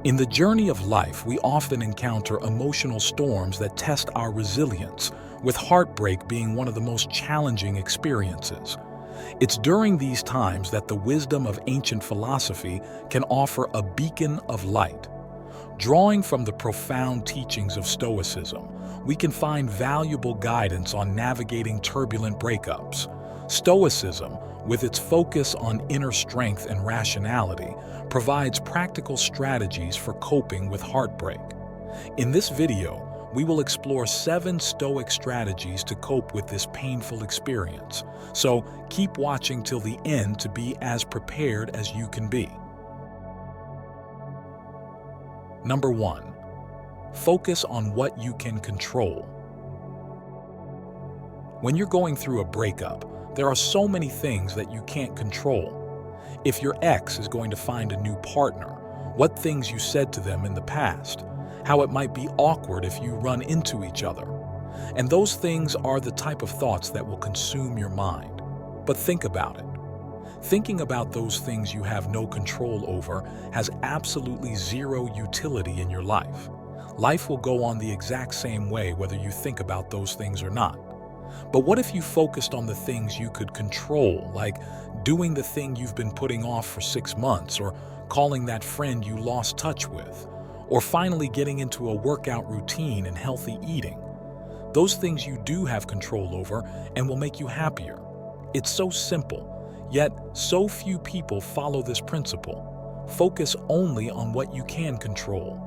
In the journey of life, we often encounter emotional storms that test our resilience, with heartbreak being one of the most challenging experiences. It's during these times that the wisdom of ancient philosophy can offer a beacon of light. Drawing from the profound teachings of Stoicism, we can find valuable guidance on navigating turbulent breakups. Stoicism, with its focus on inner strength and rationality, provides practical strategies for coping with heartbreak. In this video, we will explore 7 Stoic strategies to cope with this painful experience. So keep watching till the end to be as prepared as you can be. Number 1. Focus on what you can control. When you're going through a breakup, there are so many things that you can't control. If your ex is going to find a new partner, what things you said to them in the past, how it might be awkward if you run into each other. And those things are the type of thoughts that will consume your mind. But think about it. Thinking about those things you have no control over has absolutely zero utility in your life. Life will go on the exact same way whether you think about those things or not. But what if you focused on the things you could control, like doing the thing you've been putting off for 6 months, or calling that friend you lost touch with, or finally getting into a workout routine and healthy eating? Those things you do have control over and will make you happier. It's so simple, yet so few people follow this principle. Focus only on what you can control.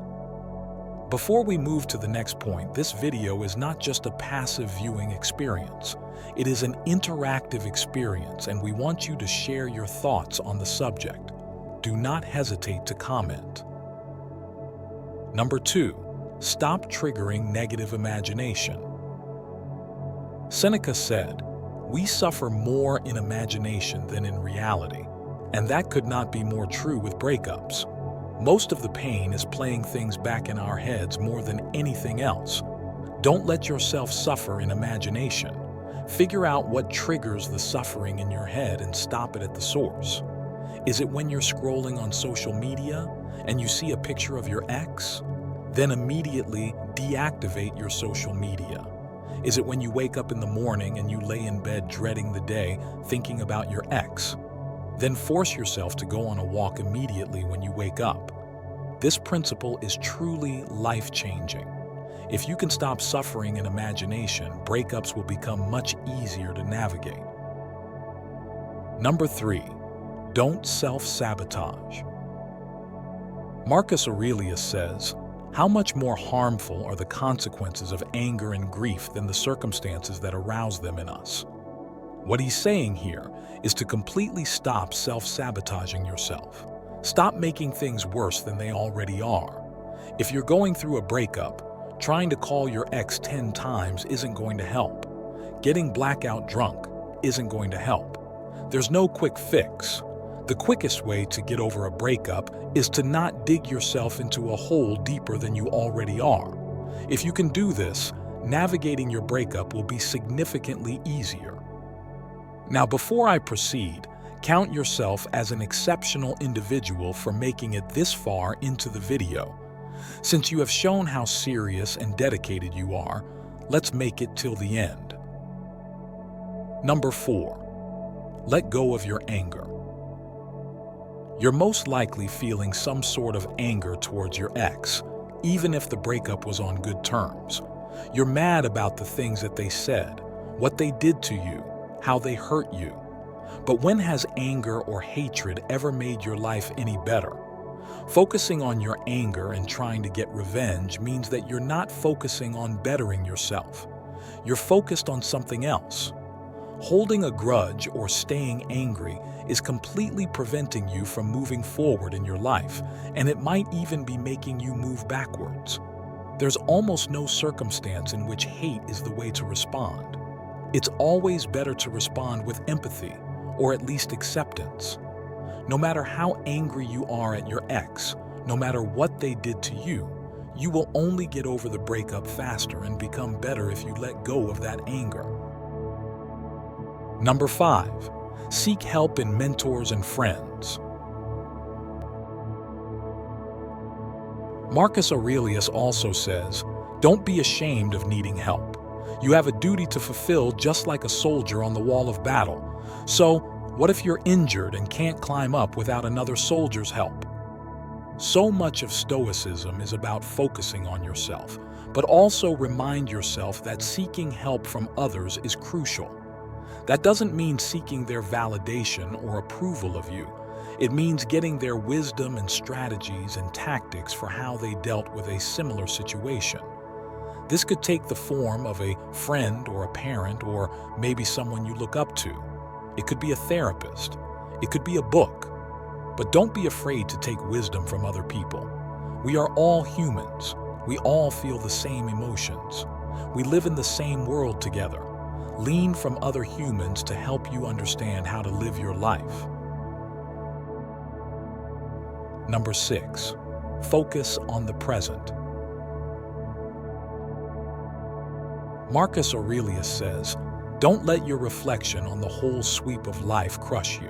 Before we move to the next point, this video is not just a passive viewing experience. It is an interactive experience, and we want you to share your thoughts on the subject. Do not hesitate to comment. Number 2. Stop triggering negative imagination. Seneca said, "We suffer more in imagination than in reality," and that could not be more true with breakups. Most of the pain is playing things back in our heads more than anything else. Don't let yourself suffer in imagination. Figure out what triggers the suffering in your head and stop it at the source. Is it when you're scrolling on social media and you see a picture of your ex? Then immediately deactivate your social media. Is it when you wake up in the morning and you lay in bed dreading the day, thinking about your ex? Then force yourself to go on a walk immediately when you wake up. This principle is truly life-changing. If you can stop suffering in imagination, breakups will become much easier to navigate. Number 3. Don't self-sabotage. Marcus Aurelius says, "How much more harmful are the consequences of anger and grief than the circumstances that arouse them in us?" What he's saying here is to completely stop self-sabotaging yourself. Stop making things worse than they already are. If you're going through a breakup, trying to call your ex 10 times isn't going to help. Getting blackout drunk isn't going to help. There's no quick fix. The quickest way to get over a breakup is to not dig yourself into a hole deeper than you already are. If you can do this, navigating your breakup will be significantly easier. Now, before I proceed, count yourself as an exceptional individual for making it this far into the video. Since you have shown how serious and dedicated you are, let's make it till the end. Number 4. Let go of your anger. You're most likely feeling some sort of anger towards your ex, even if the breakup was on good terms. You're mad about the things that they said, what they did to you, how they hurt you. But when has anger or hatred ever made your life any better? Focusing on your anger and trying to get revenge means that you're not focusing on bettering yourself. You're focused on something else. Holding a grudge or staying angry is completely preventing you from moving forward in your life, and it might even be making you move backwards. There's almost no circumstance in which hate is the way to respond. It's always better to respond with empathy, or at least acceptance. No matter how angry you are at your ex, no matter what they did to you, you will only get over the breakup faster and become better if you let go of that anger. Number 5. Seek help in mentors and friends. Marcus Aurelius also says, "Don't be ashamed of needing help. You have a duty to fulfill just like a soldier on the wall of battle. So, what if you're injured and can't climb up without another soldier's help?" So much of Stoicism is about focusing on yourself, but also remind yourself that seeking help from others is crucial. That doesn't mean seeking their validation or approval of you. It means getting their wisdom and strategies and tactics for how they dealt with a similar situation. This could take the form of a friend or a parent or maybe someone you look up to. It could be a therapist. It could be a book. But don't be afraid to take wisdom from other people. We are all humans. We all feel the same emotions. We live in the same world together. Lean from other humans to help you understand how to live your life. Number 6, focus on the present. Marcus Aurelius says, "Don't let your reflection on the whole sweep of life crush you.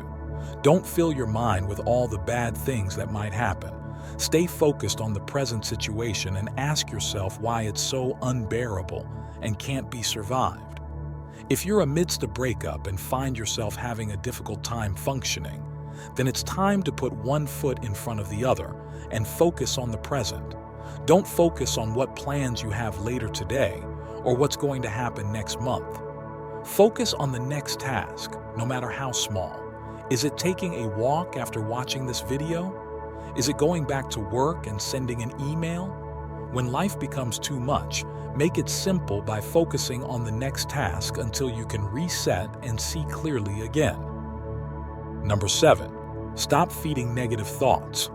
Don't fill your mind with all the bad things that might happen. Stay focused on the present situation and ask yourself why it's so unbearable and can't be survived." If you're amidst a breakup and find yourself having a difficult time functioning, then it's time to put one foot in front of the other and focus on the present. Don't focus on what plans you have later today or what's going to happen next month. Focus on the next task, no matter how small. Is it taking a walk after watching this video? Is it going back to work and sending an email? When life becomes too much, make it simple by focusing on the next task until you can reset and see clearly again. Number 7, stop feeding negative thoughts.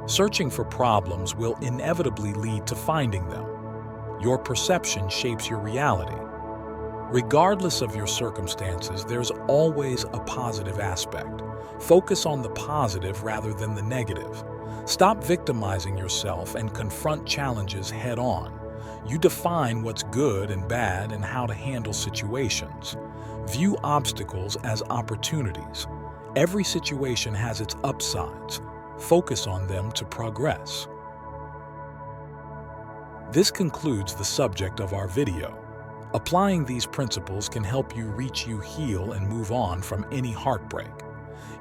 Searching for problems will inevitably lead to finding them. Your perception shapes your reality. Regardless of your circumstances, there's always a positive aspect. Focus on the positive rather than the negative. Stop victimizing yourself and confront challenges head on. You define what's good and bad and how to handle situations. View obstacles as opportunities. Every situation has its upsides. Focus on them to progress. This concludes the subject of our video. Applying these principles can help you heal and move on from any heartbreak.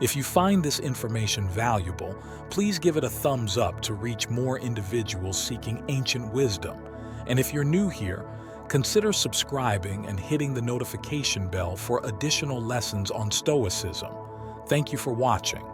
If you find this information valuable, please give it a thumbs up to reach more individuals seeking ancient wisdom. And if you're new here, consider subscribing and hitting the notification bell for additional lessons on Stoicism. Thank you for watching.